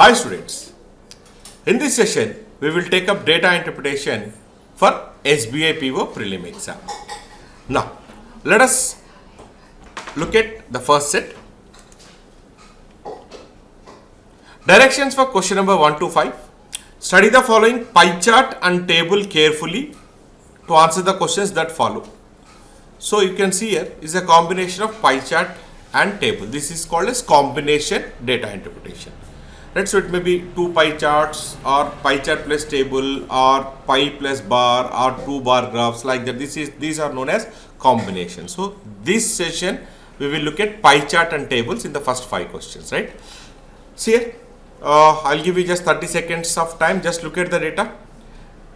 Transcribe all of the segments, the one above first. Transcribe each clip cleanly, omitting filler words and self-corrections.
Hi students, in this session we will take up data interpretation for SBI PO prelim exam. Now let us look at the first set. Directions for question number 1 to 5. Study the following pie chart and table carefully to answer the questions that follow. So you can see here is a combination of pie chart and table. This is called as combination data interpretation. Right, so it may be two pie charts or pie chart plus table or pie plus bar or two bar graphs like that. These are known as combinations. So this session we will look at pie chart and tables in the first 5 questions. Right. See here, I'll give you just 30 seconds of time. Just look at the data.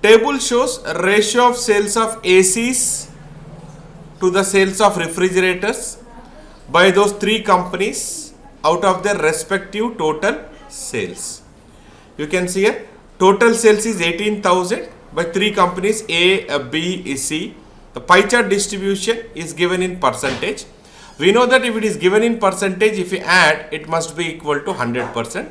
Table shows a ratio of sales of ACs to the sales of refrigerators by those 3 companies out of their respective total sales. You can see here total sales is 18,000 by 3 companies A, B, C. The pie chart distribution is given in percentage. We know that if it is given in percentage, if we add, it must be equal to 100%.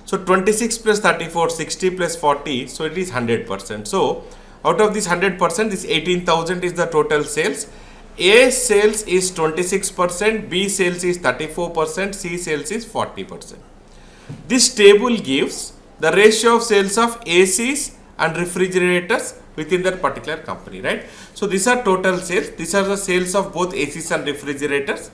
So 26 plus 34, 60 plus 40, so it is 100%. So out of this 100%, this 18,000 is the total sales. A sales is 26%, B sales is 34%, C sales is 40%. This table gives the ratio of sales of ACs and refrigerators within that particular company, right? So these are total sales. These are the sales of both ACs and refrigerators,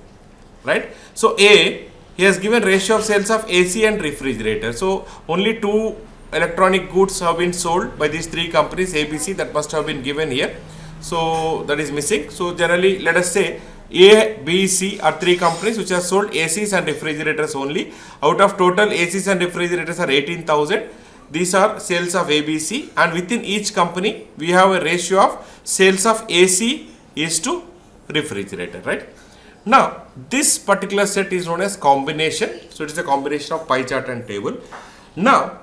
right? So A, he has given ratio of sales of AC and refrigerator. So only 2 electronic goods have been sold by these 3 companies ABC, that must have been given here. So that is missing. So generally let us say A, B, C are 3 companies which have sold ACs and refrigerators only. Out of total ACs and refrigerators are 18,000. These are sales of ABC, and within each company we have a ratio of sales of AC is to refrigerator, right? Now this particular set is known as combination. So it is a combination of pie chart and table. Now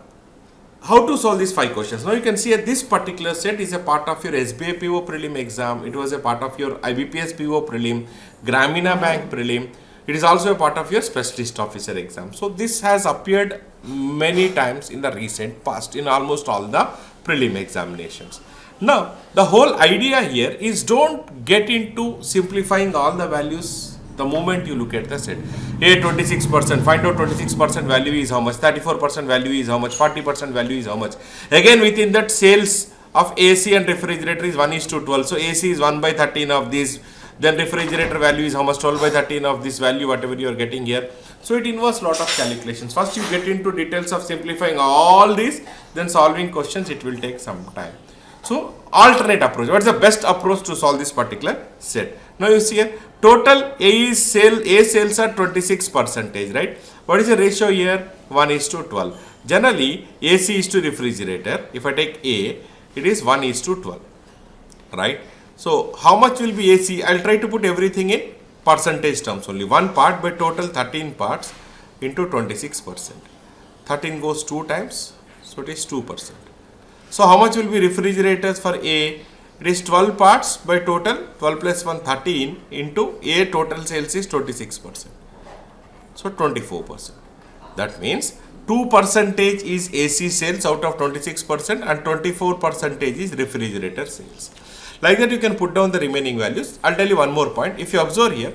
how to solve these 5 questions? Now you can see that this particular set is a part of your SBI PO prelim exam. It was a part of your IBPS PO prelim, Gramina Bank prelim. It is also a part of your specialist officer exam. So this has appeared many times in the recent past in almost all the prelim examinations. Now the whole idea here is don't get into simplifying all the values the moment you look at the set. A 26%, find out 26% value is how much, 34% value is how much, 40% value is how much. Again within that sales of AC and refrigerator is 1:12. So AC is 1 by 13 of these. Then refrigerator value is how much, 12 by 13 of this value, whatever you are getting here. So it involves lot of calculations. First you get into details of simplifying all these, then solving questions, it will take some time. So alternate approach. What is the best approach to solve this particular set? Now you see here, total A sales are 26%, right? What is the ratio here? 1:12. Generally AC is to refrigerator. If I take A, it is 1:12, right? So how much will be AC? I'll try to put everything in percentage terms only. 1 part by total 13 parts into 26%. 13 goes 2 times, so it is 2%. So how much will be refrigerators for A? It is 12 parts by total 12 plus 1 13 into A total sales is 26%. So 24%. That means 2% is AC sales out of 26% and 24% is refrigerator sales. Like that you can put down the remaining values. I'll tell you one more point. If you observe here,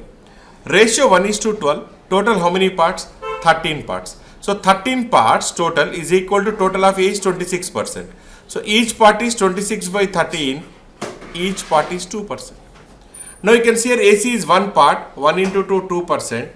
ratio 1:12, total how many parts? 13 parts. So 13 parts total is equal to total of A is 26%. So each part is 26 by 13, each part is 2%. Now you can see here AC is 1 part, 1 into 2, 2%.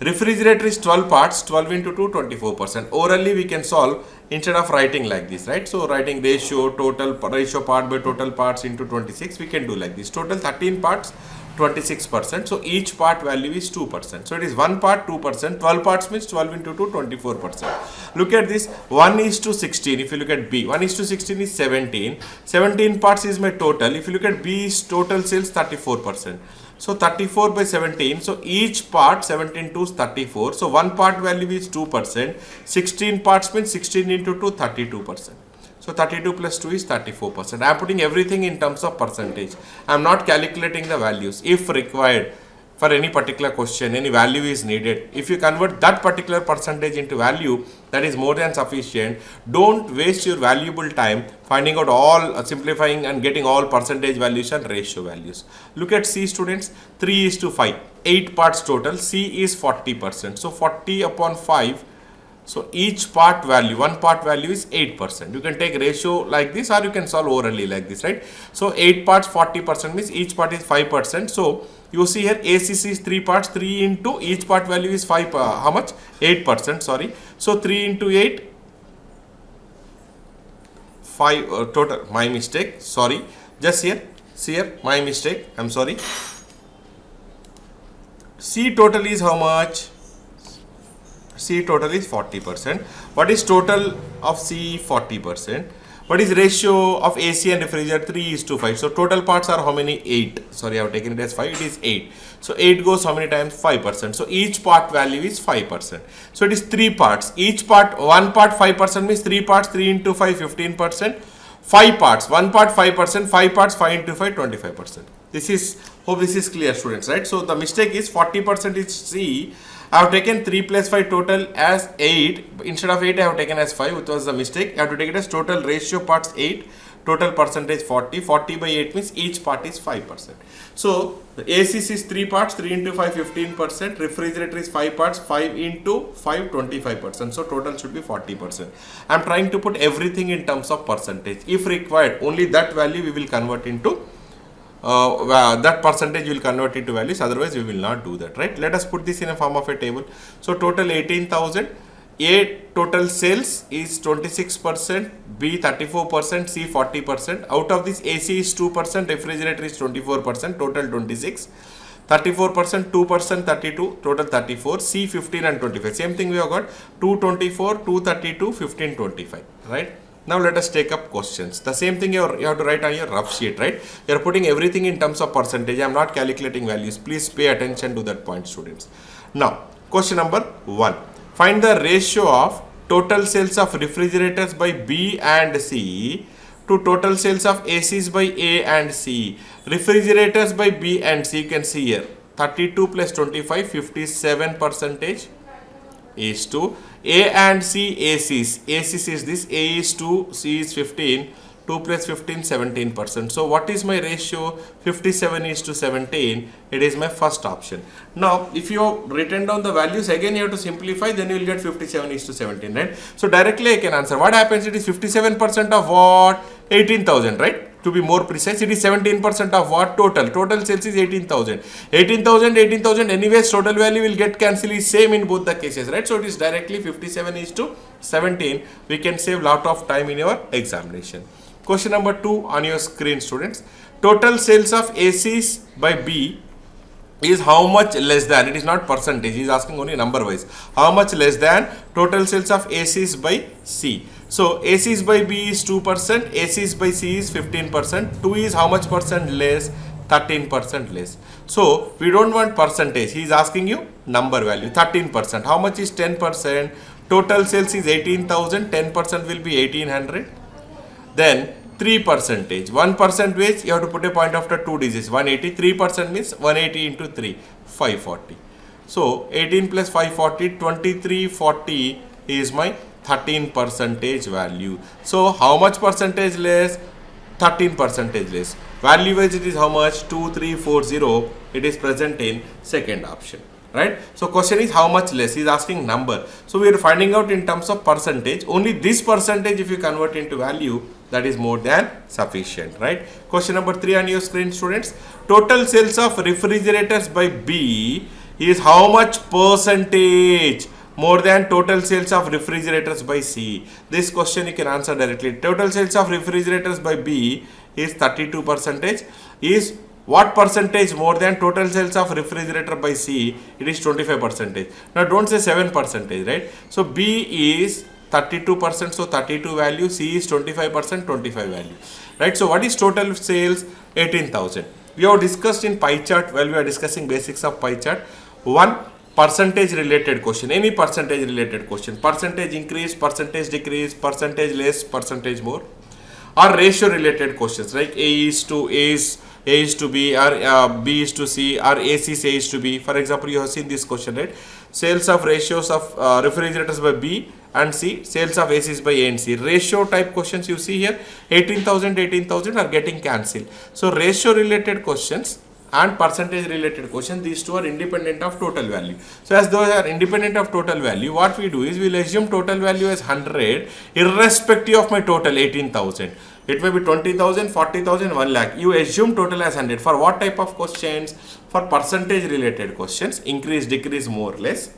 Refrigerator is 12 parts, 12 into 2, 24%. Orally we can solve instead of writing like this, right? So writing ratio, total ratio part by total parts into 26, we can do like this. Total 13 parts, 26%. So each part value is 2%. So it is 1 part, 2%. 12 parts means 12 into 2, 24%. Look at this, 1:16. If you look at B, 1:16 is 17. 17 parts is my total. If you look at B's total sales, 34%. So 34 by 17. So each part 17 to 34. So 1 part value is 2%. 16 parts means 16 into 2, 32%. So 32 plus 2 is 34%. I am putting everything in terms of percentage. I am not calculating the values. If required, for any particular question, any value is needed. If you convert that particular percentage into value, that is more than sufficient. Don't waste your valuable time finding out all, simplifying and getting all percentage values and ratio values. Look at C, students. 3:5, 8 parts total. C is 40%. So 40 upon 5. So each part value, one part value is 8%. You can take ratio like this, or you can solve orally like this, right? So 8 parts, 40% means each part is 5%. So you see here ACC is 3 parts, 3 into each part value is 5, how much? 8%, sorry. So 3 into 8, 5 total, my mistake, sorry. Just here, see here, my mistake, I'm sorry. C total is how much? C total is 40%. What is total of C? 40%. What is ratio of AC and refrigerator? 3:5. So total parts are how many? 8. Sorry, I have taken it as 5. It is 8. So 8 goes how many times? 5%. So each part value is 5%. So it is 3 parts. Each part, one part 5% means 3 parts. 3 into 5, 15%. 5 parts, one part 5%. 5 parts, 5 into 5, 25%. This is, hope this is clear, students, right? So the mistake is 40% is C. I have taken 3 plus 5 total as 8. Instead of 8, I have taken as 5, which was the mistake. I have to take it as total ratio parts 8, total percentage 40. 40 by 8 means each part is 5%. So the ACC is 3 parts, 3 into 5, 15%. Refrigerator is 5 parts, 5 into 5, 25%. So total should be 40%. I am trying to put everything in terms of percentage. If required, only that value we will convert into that percentage will convert into values, otherwise we will not do that, right? Let us put this in a form of a table. So total 18,000, A total sales is 26%, B 34%, C 40%. Out of this, AC is 2%, refrigerator is 24%, total 26. 34%, 2%, 32, total 34, C 15 and 25. Same thing we have got 224, 232, 15, 25, right? Now let us take up questions. The same thing you have to write on your rough sheet, right? You are putting everything in terms of percentage. I am not calculating values. Please pay attention to that point, students. Now, question number 1. Find the ratio of total sales of refrigerators by B and C to total sales of ACs by A and C. Refrigerators by B and C, you can see here 32 plus 25, 57% is to A and C ACs. ACs is this, A is 2, C is 15, 2 plus 15, 17%. So what is my ratio? 57:17. It is my first option. Now if you have written down the values, again you have to simplify, then you will get 57:17, right? So directly I can answer. What happens? It is 57% of what? 18,000, right? To be more precise, it is 17% of what? Total. Total sales is 18,000. 18,000, anyways, total value will get cancelled is same in both the cases, right? So it is directly 57:17. We can save lot of time in your examination. Question number 2 on your screen, students. Total sales of ACs by B is how much less than? It is not percentage. He is asking only number wise. How much less than total sales of ACs by C? So ACs by B is 2%, ACs by C is 15%. 2 is how much percent less? 13% less. So we don't want percentage. He is asking you number value. 13%. How much is 10%? Total sales is 18,000. 10% will be 1800. Then 3%. 1% wage, you have to put a point after 2 digits. 180. 3% means 180 into 3, 540. So 18 plus 540, 2340 is my 13% value. So how much percentage less? 13% less. Value wise it is how much? 2340. It is present in second option, right? So question is how much less? He is asking number. So we are finding out in terms of percentage. Only this percentage if you convert into value, that is more than sufficient, right? Question number 3 on your screen, students. Total sales of refrigerators by B is how much percentage more than total sales of refrigerators by C? This question you can answer directly. Total sales of refrigerators by B is 32%. Is what percentage more than total sales of refrigerator by C? It is 25%. Now don't say 7%, right? So B is 32%, so 32 value, C is 25%, 25 value, right? So what is total sales? 18,000. We have discussed in pie chart while we are discussing basics of pie chart. One percentage related question, any percentage related question, percentage increase, percentage decrease, percentage less, percentage more. or ratio related questions like A is to B, or B is to C, or AC is A is to B. For example, you have seen this question, right? Sales of ratios of refrigerators by B and C, sales of ACs by A and C. Ratio type questions you see here, 18,000 are getting cancelled. So ratio related questions and percentage related questions, these two are independent of total value. So as those are independent of total value, what we do is we'll assume total value as 100 irrespective of my total 18,000. It may be 20,000, 40,000, 1 lakh. You assume total as 100. For what type of questions? For percentage related questions, increase, decrease, more, less,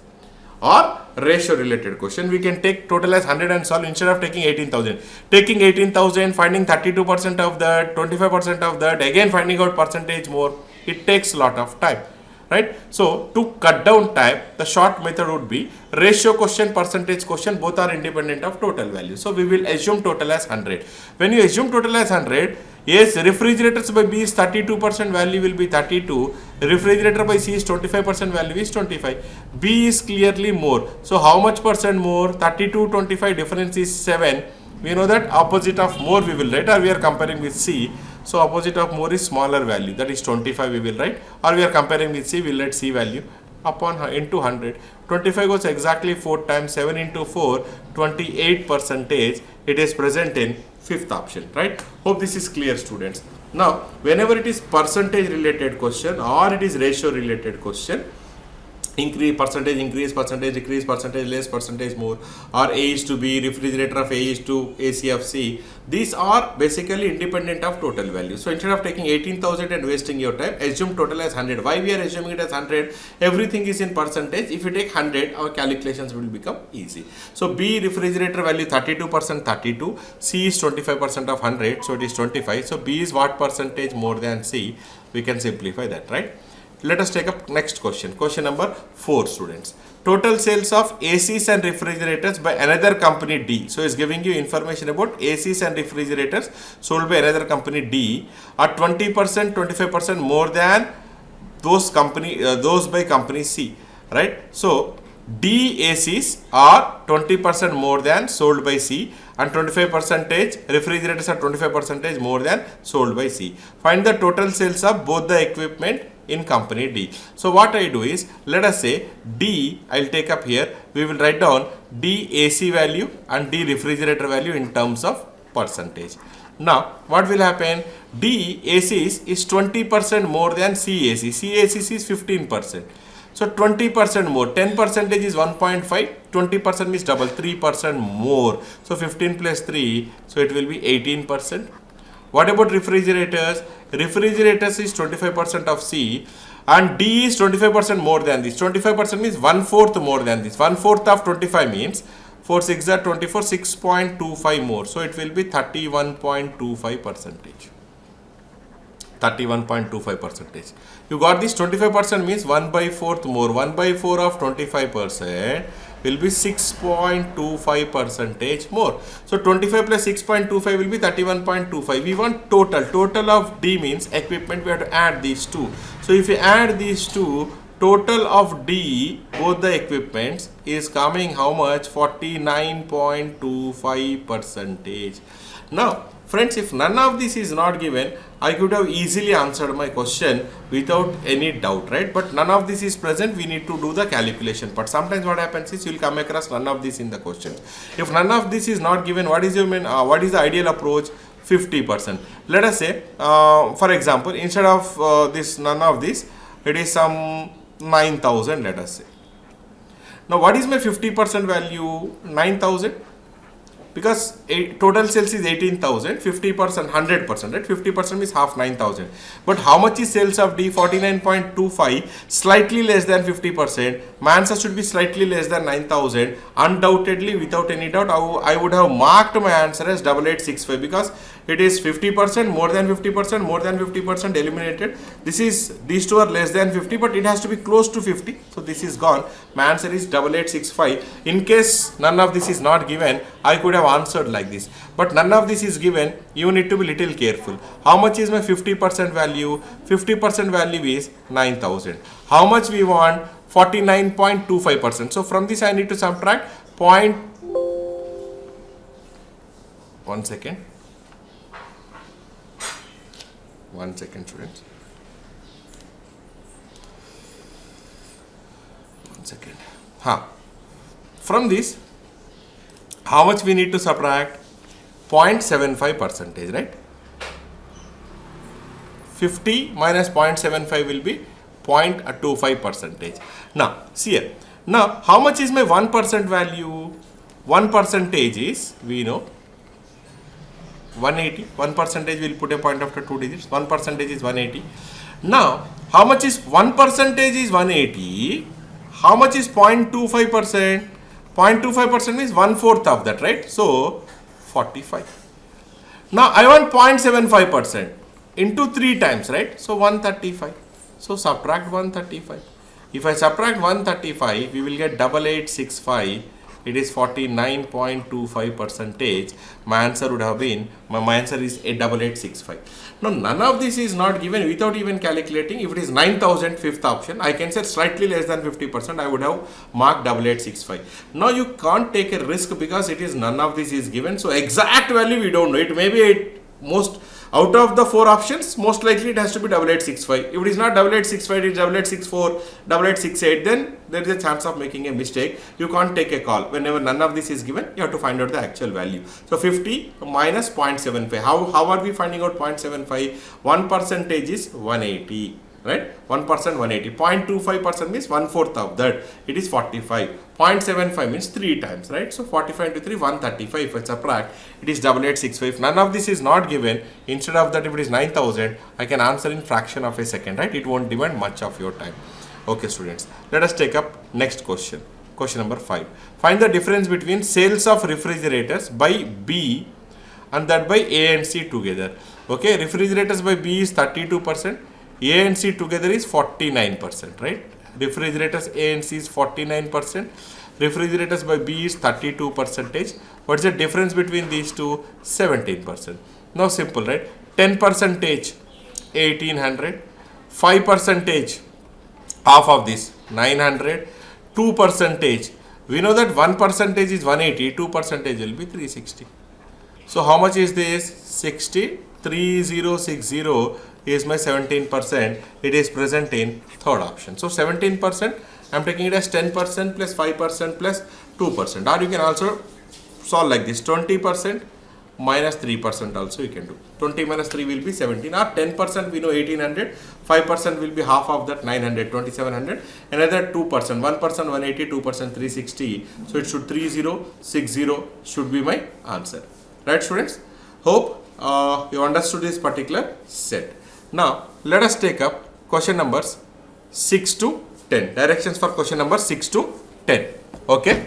or ratio related question, we can take total as 100 and solve instead of taking 18,000. Taking 18,000, finding 32% of that, 25% of that, again finding out percentage more, it takes a lot of time, right? So to cut down time, the short method would be ratio question, percentage question, both are independent of total value. So we will assume total as 100. When you assume total as 100, yes, refrigerators by B is 32%, value will be 32. Refrigerator by C is 25%, value is 25. B is clearly more. So how much percent more? 32, 25, difference is 7. We know that opposite of more we will write, or we are comparing with C. So opposite of more is smaller value, that is 25 we will write, or we are comparing with C, we will write C value upon into 100. 25 goes exactly 4 times, 7 into 4, 28%. It is present in fifth option, right? Hope this is clear, students. Now, whenever it is percentage related question or it is ratio related question, increase, percentage decrease, percentage less, percentage more, or A is to B, refrigerator of A is to AC of C, these are basically independent of total value. So instead of taking 18,000 and wasting your time, assume total as 100. Why we are assuming it as 100? Everything is in percentage. If you take 100, our calculations will become easy. So B, refrigerator value 32%, 32, C is 25% of 100, so it is 25. So B is what percentage more than C? We can simplify that, right? Let us take up next question. Question number 4, students. Total sales of ACs and refrigerators by another company D. So it's giving you information about ACs and refrigerators sold by another company D are 20%, 25% more than those by company C, right? So D ACs are 20% more than sold by C, and 25% refrigerators are 25% more than sold by C. Find the total sales of both the equipment in company D. So what I do is, let us say D, I'll take up here, we will write down D AC value and D refrigerator value in terms of percentage. Now what will happen? D ACs is 20% more than C AC. C ACs is 15%. So 20% more, 10% is 1.5, 20% means double, 3% more. So 15 plus 3, so it will be 18%. What about refrigerators? Refrigerators is 25% of C and D is 25% more than this. 25% means 1/4 more than this. 1/4 of 25 means 4 6 are 24, 6.25 more. So it will be 31.25%. 31.25%. You got this. 25% means 1/4 more. 1/4 of 25% will be 6.25% more. So 25 plus 6.25 will be 31.25. We want total. Total of D means equipment. We have to add these two. So if you add these two, total of D, both the equipments, is coming how much? 49.25%. Now, friends, if none of this is not given, I could have easily answered my question without any doubt, right? But none of this is present, we need to do the calculation. But sometimes what happens is you will come across none of this in the question. If none of this is not given, what is what is the ideal approach? 50%. Let us say, for example, instead of this none of this, it is some 9,000, let us say. Now, what is my 50% value? 9,000. Because total sales is 18,000, 50%, 100%, right? 50% means half, 9,000. But how much is sales of D? 49.25, slightly less than 50%. My answer should be slightly less than 9,000. Undoubtedly, without any doubt, I would have marked my answer as 8865 because it is 50%, more than 50%, more than 50% eliminated. These two are less than 50, but it has to be close to 50. So this is gone. My answer is 8865. In case none of this is not given, I could have answered like this. But none of this is given, you need to be little careful. How much is my 50% value? 50% value is 9,000. How much we want? 49.25%. So from this I need to subtract 1 second. 1 second, students. 1 second. From this, how much we need to subtract? 0.75 percentage, right? 50 minus 0.75 will be 0.25 percentage. Now, see here. Now, how much is my 1% value? 1 percentage is, we know, 180. 1 percentage, we'll put a point after 2 digits. 1 percentage is 180. Now, how much is 1 percentage is 180? How much is 0.25%? 0.25% means 1/4 of that, right? So, 45. Now, I want 0.75% into 3 times, right? So, 135. So, subtract 135. If I subtract 135, we will get 8865. It is 49.25 percentage. My answer would have been, my answer is 8865. Now, none of this is not given without even calculating. If it is 9000, fifth option, I can say slightly less than 50%. I would have marked 8865. Now, you can't take a risk because it is none of this is given. So, exact value we don't know. It may be most out of the 4 options, most likely it has to be 8865. If it is not 8865, it is 8864, 8868, then there is a chance of making a mistake. You can't take a call. Whenever none of this is given, you have to find out the actual value. So 50 minus 0.75. How are we finding out 0.75? 1 percentage is 180. Right? 1% 180. 0.25% means 1/4 of that. It is 45. 0.75 means 3 times, right? So 45 into 3, 135. If I subtract, it is 8865. If none of this is not given, instead of that, if it is 9000, I can answer in fraction of a second, right? It won't demand much of your time. Okay, students. Let us take up next question. Question number 5. Find the difference between sales of refrigerators by B and that by A and C together. Okay, refrigerators by B is 32%. A and C together is 49%, right? Refrigerators A and C is 49%. Refrigerators by B is 32%. What is the difference between these two? 17%. Now simple, right? 10% 1800. 5% half of this 900. 2%. We know that 1% is 180. 2% will be 360. So how much is this? 60. 3060 is my 17%. It is present in third option. So 17%, I am taking it as 10% plus 5% plus 2%. Or you can also solve like this. 20% minus 3% also you can do. 20 minus 3 will be 17. Or 10% we know 1800. 5% will be half of that 900, 2700. Another 2%. 1% 180, 2% 360. So it should 3060 should be my answer. Right, students? Hope you understood this particular set. Now, let us take up question numbers 6 to 10. Directions for question number 6 to 10. Okay.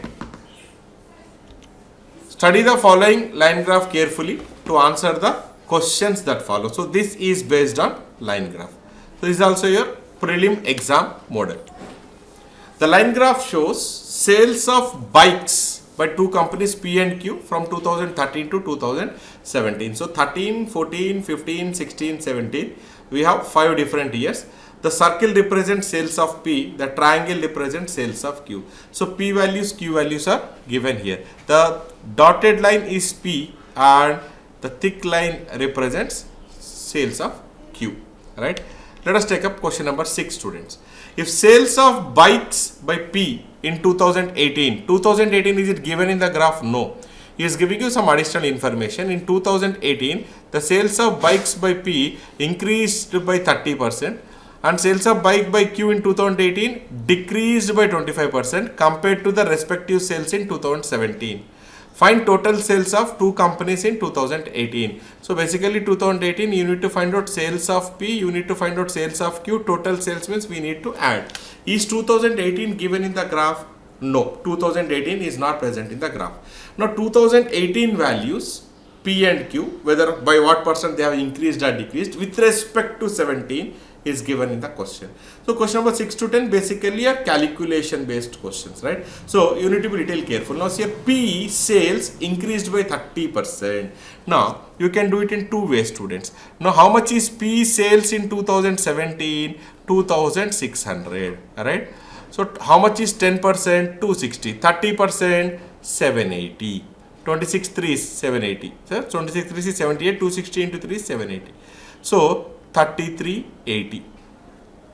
Study the following line graph carefully to answer the questions that follow. So, this is based on line graph. So, this is also your prelim exam model. The line graph shows sales of bikes by 2 companies P and Q from 2013 to 2017. So 13, 14, 15, 16, 17. We have 5 different years. The circle represents sales of P. The triangle represents sales of Q. So P values, Q values are given here. The dotted line is P and the thick line represents sales of Q. Right? Let us take up question number 6, students. If sales of bikes by P in 2018, 2018 is it given in the graph? No. He is giving you some additional information. In 2018, the sales of bikes by P increased by 30% and sales of bike by Q in 2018 decreased by 25% compared to the respective sales in 2017. Find total sales of 2 companies in 2018. So basically 2018 you need to find out sales of P, you need to find out sales of Q, total sales means we need to add. Is 2018 given in the graph? No, 2018 is not present in the graph. Now 2018 values P and Q, whether by what percent they have increased or decreased with respect to 17 is given in the question. So question number 6 to 10 basically are calculation based questions, right? So you need to be little careful. Now see P sales increased by 30%. Now you can do it in 2 ways, students. Now how much is P sales in 2017? 2600, alright? So how much is 10%? 260. 30%? 780. 26 3 is 780. So 26 3 is 78. 260 into 3 is 780. So 3380.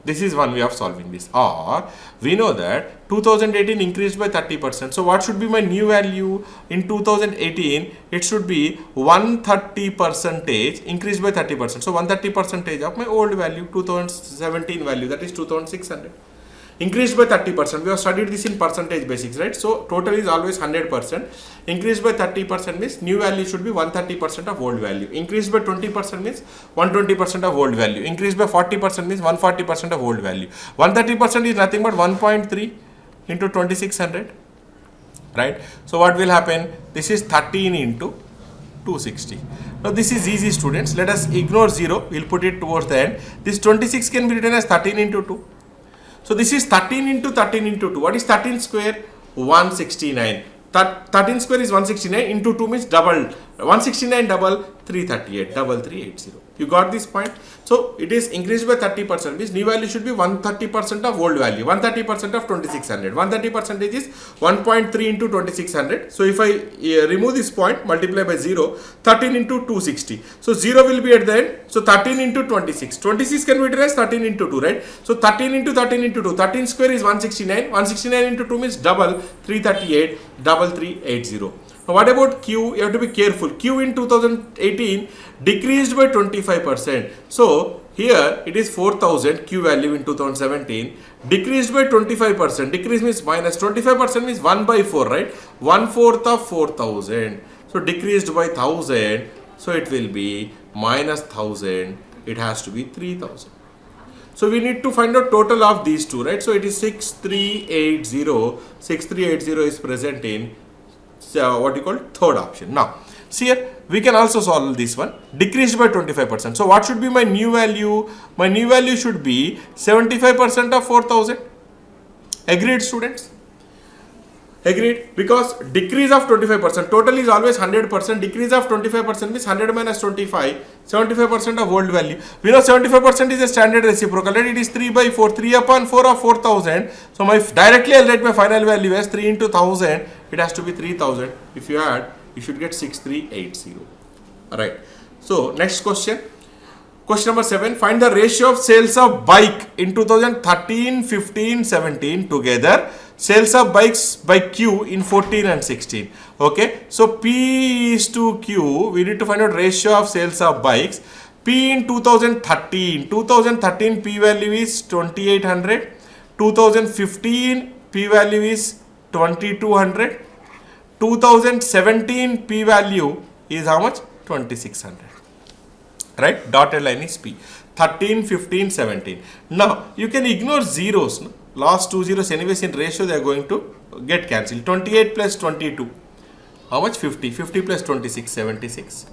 This is one way of solving this. Or we know that 2018 increased by 30%. So what should be my new value in 2018? It should be 130 percentage increased by 30%. So 130 percentage of my old value, 2017 value, that is 2600. Increased by 30%. We have studied this in percentage basics, right? So total is always 100%. Increased by 30% means new value should be 130% of old value. Increased by 20% means 120% of old value. Increased by 40% means 140% of old value. 130% is nothing but 1.3 into 2600, right? So what will happen? This is 13 into 260. Now this is easy, students. Let us ignore 0. We'll put it towards the end. This 26 can be written as 13 into 2. So this is 13 into 13 into 2. What is 13 square? 169. 13 square is 169 into 2 means double. 169 double 338. Double 380. You got this point? So it is increased by 30%. Means new value should be 130% of old value. 130% of 2600. 130% is 1.3 into 2600. So if I remove this point, multiply by 0, 13 into 260. So 0 will be at the end. So 13 into 26. 26 can be written as 13 into 2, right? So 13 into 13 into 2. 13 square is 169. 169 into 2 means double 338. Double 380. Now what about Q? You have to be careful. Q in 2018 decreased by 25%. So here it is 4000 Q value in 2017 decreased by 25%. Decrease means minus 25% means 1 by 4, right? 1/4 of 4000. So decreased by 1000. So it will be minus 1000. It has to be 3000. So we need to find out total of these two, right? So it is 6380. 6380 is present in what you call third option. Now, see here, we can also solve this one. Decreased by 25%. So what should be my new value? My new value should be 75% of 4000. Agreed, students? Agreed? Because decrease of 25%. Total is always 100%. Decrease of 25% means 100 minus 25. 75% of old value. We know 75% is a standard reciprocal, right? It is 3 by 4. 3 upon 4 of 4000. So directly I'll write my final value as 3 into 1000. It has to be 3000. If you add, you should get 6380. Alright. So next question. Question number 7. Find the ratio of sales of bike in 2013, 15, 17 together. Sales of bikes by Q in 14 and 16. Okay. So P is to Q. We need to find out ratio of sales of bikes. P in 2013. 2013 P value is 2800. 2015 P value is 2200. 2017 P value is how much? 2600. Right? Dotted line is P. 13, 15, 17. Now you can ignore zeros. No? Last two zeros anyways in ratio they are going to get cancelled. 28 plus 22. How much? 50. 50 plus 26, 76.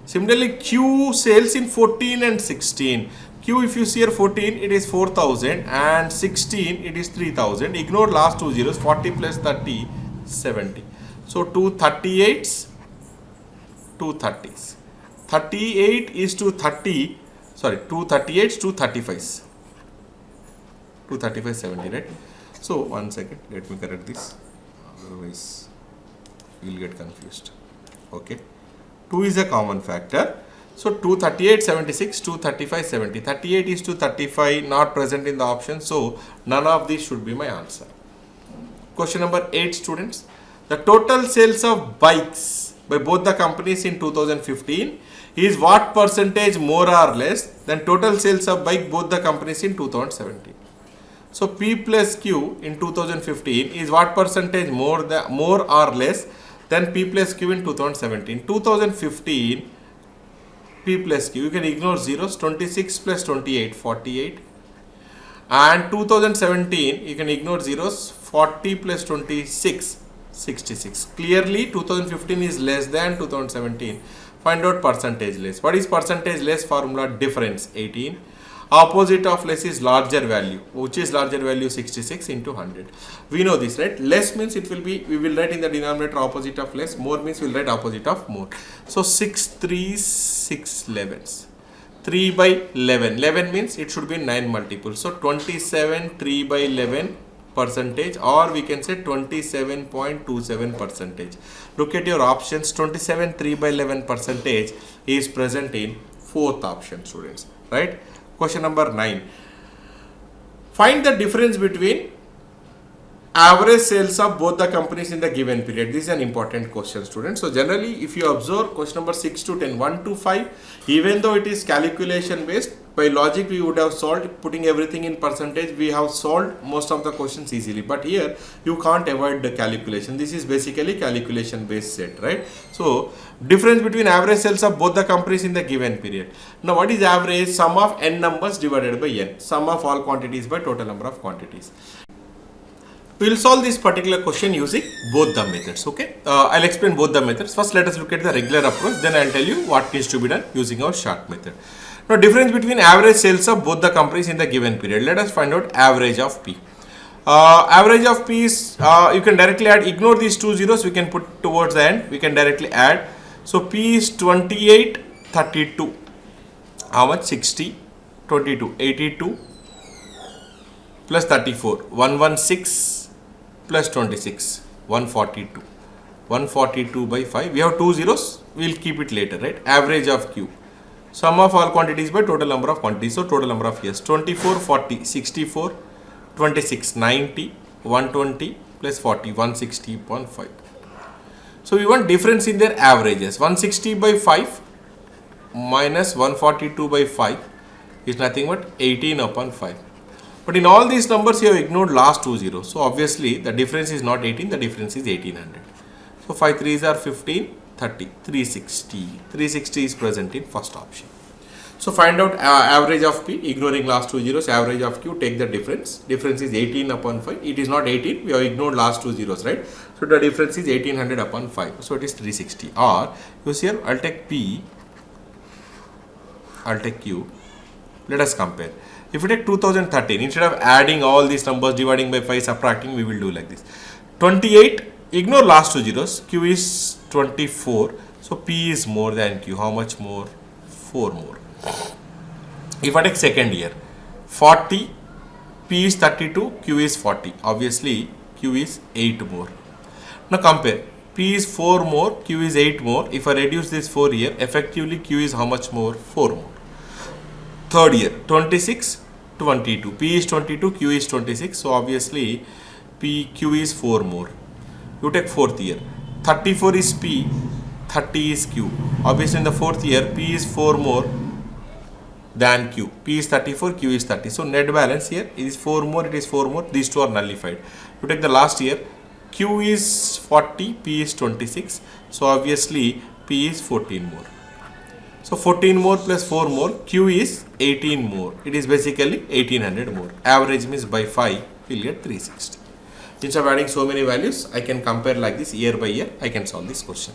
Similarly, Q sales in 14 and 16. Q, if you see here 14, it is 4000 and 16, it is 3000. Ignore last two zeros. 40 plus 30, 70. So, two 38s, two 30s. 38 is to 30, sorry, two 38s, two 35s. 235, 70, right? So, one second, let me correct this. Otherwise, you will get confused. Okay. 2 is a common factor. So, 238, 76, 235, 70. 38 is to 35, not present in the option. So, none of these should be my answer. Question number 8, students. The total sales of bikes by both the companies in 2015 is what percentage more or less than total sales of bike both the companies in 2017. So P plus Q in 2015 is what percentage more or less than P plus Q in 2017. 2015 P plus Q, you can ignore zeros. 26 plus 28, 48. And 2017, you can ignore zeros. 40 plus 26, 66. Clearly 2015 is less than 2017. Find out percentage less. What is percentage less formula? Difference 18. Opposite of less is larger value. Which is larger value? 66 into 100. We know this, right? Less means it will be, we will write in the denominator opposite of less. More means we will write opposite of more. So 6, 3, 6 11s. 3 by 11. 11 means it should be 9 multiples. So 27, 3 by 11 percentage, or we can say 27.27 percentage. Look at your options. 27, 3 by 11 percentage is present in fourth option, students. right? Question number 9. Find the difference between average sales of both the companies in the given period. This is an important question, students. So generally, if you observe question number 6 to 10, 1 to 5, even though it is calculation based, by logic we would have solved, putting everything in percentage, we have solved most of the questions easily. But here you can't avoid the calculation. This is basically calculation based set, right? So difference between average sales of both the companies in the given period. Now what is average? Sum of n numbers divided by n. Sum of all quantities by total number of quantities. We will solve this particular question using both the methods, okay? I'll explain both the methods. First, let us look at the regular approach, then I'll tell you what needs to be done using our short method. Now, difference between average sales of both the companies in the given period. Let us find out average of P. Average of P is, you can directly add, ignore these two zeros, we can put towards the end, we can directly add. So, P is 28, 32. How much? 60, 22, 82 plus 34, 116. Plus 26, 142. 142 by 5. We have two zeros. We will keep it later, right? Average of Q. Sum of all quantities by total number of quantities. So, total number of years. 24, 40, 64, 26, 90, 120 plus 40, 160.5. So, we want difference in their averages. 160 by 5 minus 142 by 5 is nothing but 18 upon 5. But in all these numbers, you have ignored last two zeros. So obviously, the difference is not 18, the difference is 1800. So 5 3s are 15, 30, 360. 360 is present in first option. So find out average of P, ignoring last two zeros, average of Q, take the difference. Difference is 18 upon 5. It is not 18, we have ignored last two zeros, right? So the difference is 1800 upon 5. So it is 360. Or, you see here, I'll take P, I'll take Q. Let us compare. If you take 2013, instead of adding all these numbers, dividing by 5, subtracting, we will do like this. 28, ignore last two zeros, Q is 24, so P is more than Q. How much more? 4 more. If I take second year, 40, P is 32, Q is 40. Obviously, Q is 8 more. Now compare, P is 4 more, Q is 8 more. If I reduce this 4 here, effectively Q is how much more? 4 more. Third year, 26, 22. P is 22, Q is 26. So obviously, Q is 4 more. You take fourth year. 34 is P, 30 is Q. Obviously, in the fourth year, P is 4 more than Q. P is 34, Q is 30. So net balance here is 4 more, it is 4 more. These two are nullified. You take the last year. Q is 40, P is 26. So obviously, P is 14 more. So 14 more plus 4 more, Q is 18 more. It is basically 1800 more. Average means by 5, we will get 360. Instead of adding so many values, I can compare like this year by year. I can solve this question.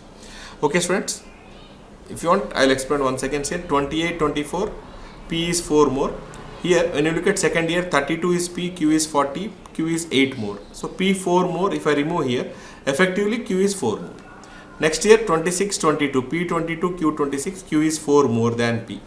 Okay, students. If you want, I will explain once again. Say 28, 24, P is 4 more. Here, when you look at second year, 32 is P, Q is 40, Q is 8 more. So P 4 more, if I remove here, effectively Q is 4 more. Next year 26, 22, P 22, Q 26, Q is 4 more than P.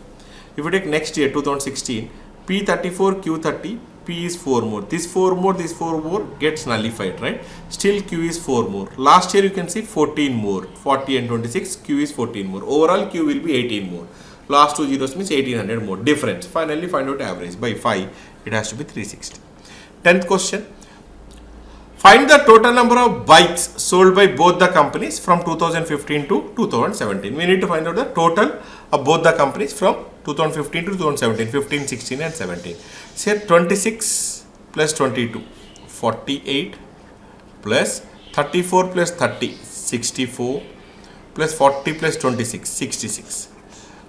If you take next year 2016, P 34, Q 30, P is 4 more. This 4 more gets nullified, right? Still Q is 4 more. Last year you can see 14 more, 40 and 26, Q is 14 more. Overall Q will be 18 more. Last two zeros means 1800 more. Difference. Finally find out average. By 5, it has to be 360. 10th question. Find the total number of bikes sold by both the companies from 2015 to 2017. We need to find out the total of both the companies from 2015 to 2017, 15, 16 and 17. Say 26 plus 22, 48 plus 34 plus 30, 64 plus 40 plus 26, 66.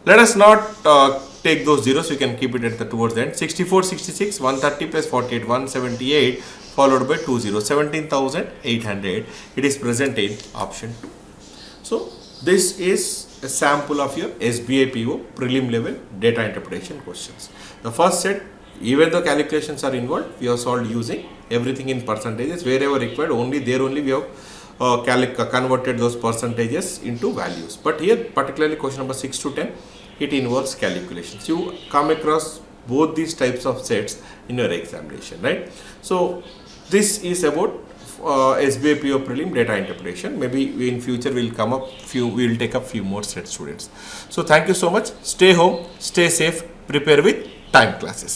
Let us not take those zeros, you can keep it at the towards the end. 64, 66, 130 plus 48, 178 followed by 2 zeros, 17,800. It is present in option 2. So, this is a sample of your SBI PO prelim level data interpretation questions. The first set, even though calculations are involved, we have solved using everything in percentages. Wherever required, only we have converted those percentages into values. But here, particularly question number 6 to 10, it involves calculations. You come across both these types of sets in your examination, right? So, this is about SBI PO prelim data interpretation. Maybe in future we will take up few more sets, students. So, thank you so much. Stay home, stay safe. prepare with time classes.